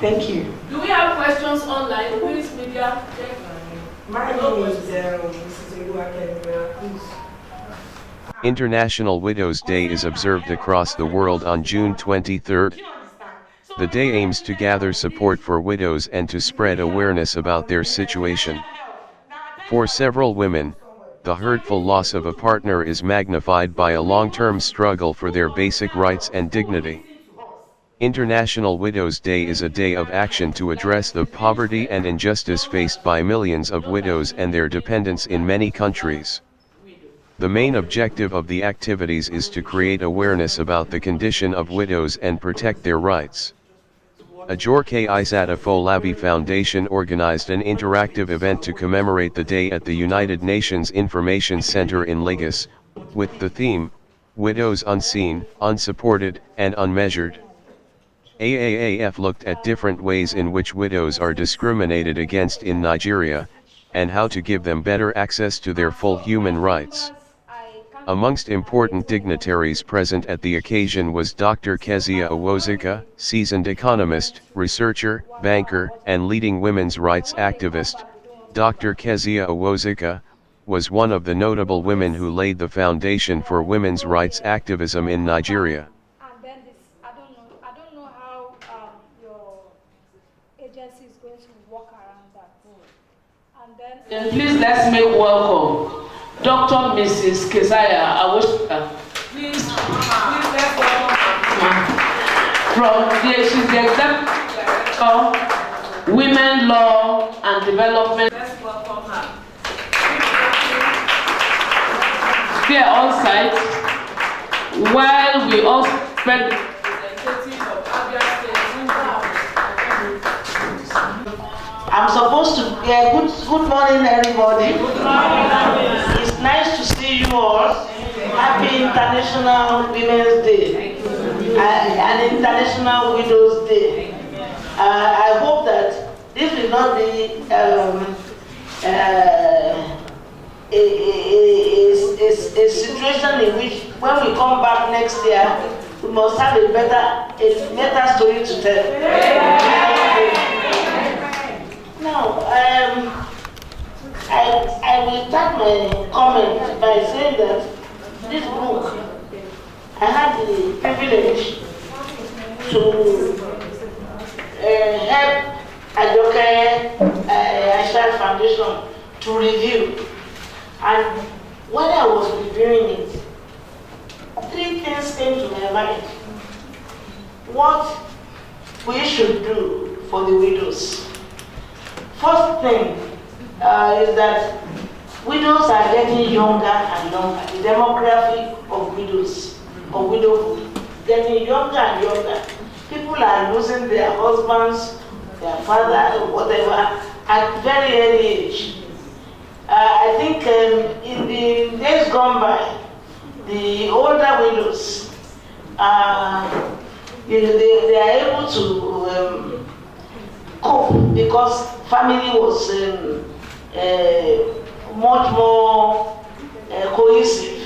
Thank you. Do we have questions online? Please, media. My name is Mrs. Oluwakemi. International Widows' Day is observed across the world on June 23rd. The day aims to gather support for widows and to spread awareness about their situation. For several women, the hurtful loss of a partner is magnified by a long-term struggle for their basic rights and dignity. International Widows' Day is a day of action to address the poverty and injustice faced by millions of widows and their dependents in many countries. The main objective of the activities is to create awareness about the condition of widows and protect their rights. Ajoke Ayisat Afolabi Foundation organized an interactive event to commemorate the day at the United Nations Information Center in Lagos, with the theme, Widows Unseen, Unsupported, and Unmeasured. AAAF looked at different ways in which widows are discriminated against in Nigeria, and how to give them better access to their full human rights. Amongst important dignitaries present at the occasion was Dr. Keziah Awosika, seasoned economist, researcher, banker, and leading women's rights activist. Dr. Keziah Awosika was one of the notable women who laid the foundation for women's rights activism in Nigeria. And then this, I don't know how your agency is going to work around that. And then please let's make welcome Dr. Mrs. Keziah Awosika. Please let's welcome her. She's the Executive Director, Women Law and Development. Let's welcome her. Here on site, while we all spread the representative of Abia State. I'm supposed to, good morning everybody. Good morning. It's nice to see you all. Happy International Women's Day and International Widows Day. I hope that this will not be a situation in which when we come back next year, we must have a better story to tell. Now, I will start my comment by saying that this book, I had the privilege to help Ajoke Ayisat Foundation to review. And when I was reviewing it, three things came to my mind. What we should do for the widows. First thing is that widows are getting younger and younger. The demographic of widows, of widowhood, getting younger and younger. People are losing their husbands, their father, whatever, at very early age. I think in the days gone by, the older widows, they are able to cope because family was much more cohesive.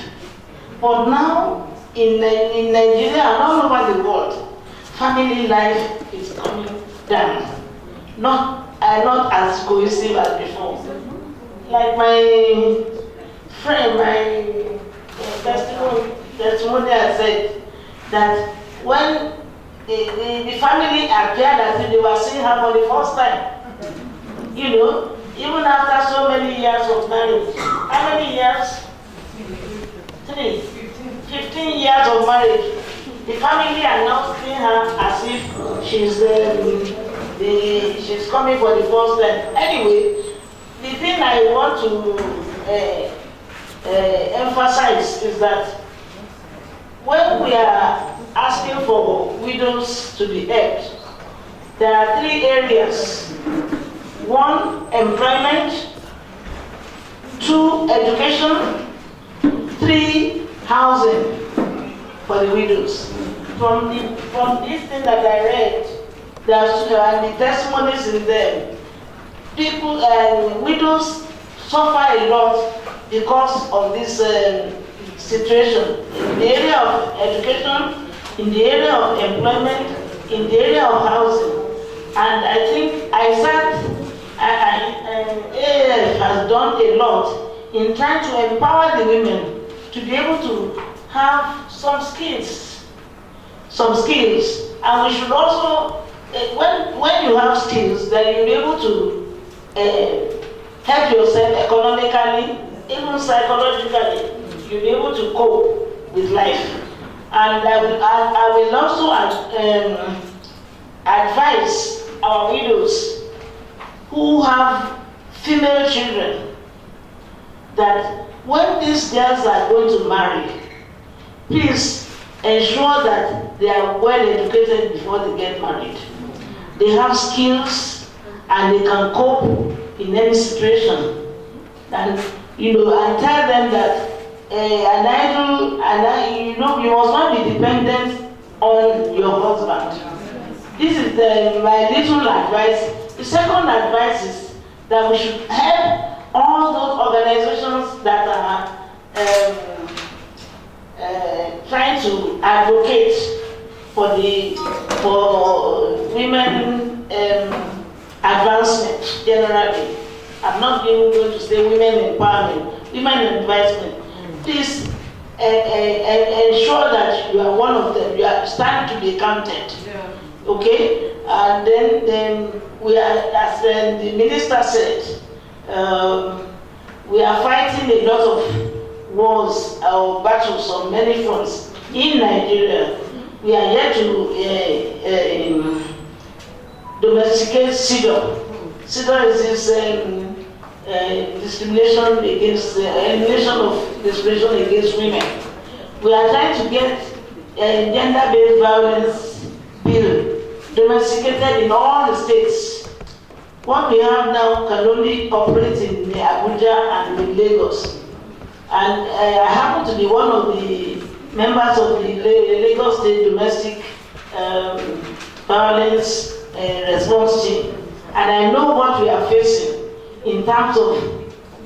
But now, in Nigeria and all over the world, family life is coming down. Not as cohesive as before. Like my friend, my testimony has said that when the family appeared as if they were seeing her for the first time, you know, even after so many years of marriage. How many years? 15 years of marriage. The family are now seeing her as if she's coming for the first time. Anyway, the thing I want to emphasize is that when we are asking for widows to be helped, there are three areas. One, employment. Two, education. Three, housing for the widows. From this thing that I read, and the testimonies in them, people and widows suffer a lot because of this situation. In the area of education, in the area of employment, in the area of housing. And I think AAAF has done a lot in trying to empower the women to be able to have some skills. And we should also, when you have skills, then you'll be able to help yourself economically, even psychologically. You'll be able to cope with life. And I will also advise our widows who have female children that when these girls are going to marry, please ensure that they are well educated before they get married. They have skills and they can cope in any situation. And and tell them that you must not be dependent on your husband. This is my little advice. The second advice is that we should help all those organizations that are trying to advocate for women advancement generally. I'm not even going to say women empowerment, women advancement. Please ensure that you are one of them. You are starting to be counted. Yeah. Okay? And then we are, as the minister said, we are fighting a lot of wars or battles on many fronts in Nigeria. We are yet to domesticate CEDAW. CEDAW is this discrimination against elimination of discrimination against women. We are trying to get a gender-based violence bill domesticated in all the states. What we have now can only operate in Abuja and in Lagos. And I happen to be one of the members of the Lagos State Domestic Violence Response Team. And I know what we are facing in terms of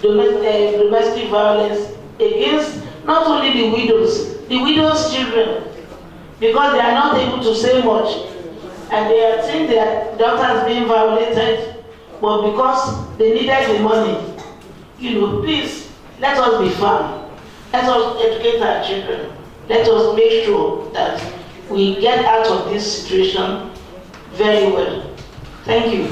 domestic violence against not only the widows' children, because they are not able to say much, and they are seeing their daughters being violated, but because they needed the money, please, let us be firm. Let us educate our children. Let us make sure that we get out of this situation very well. Thank you.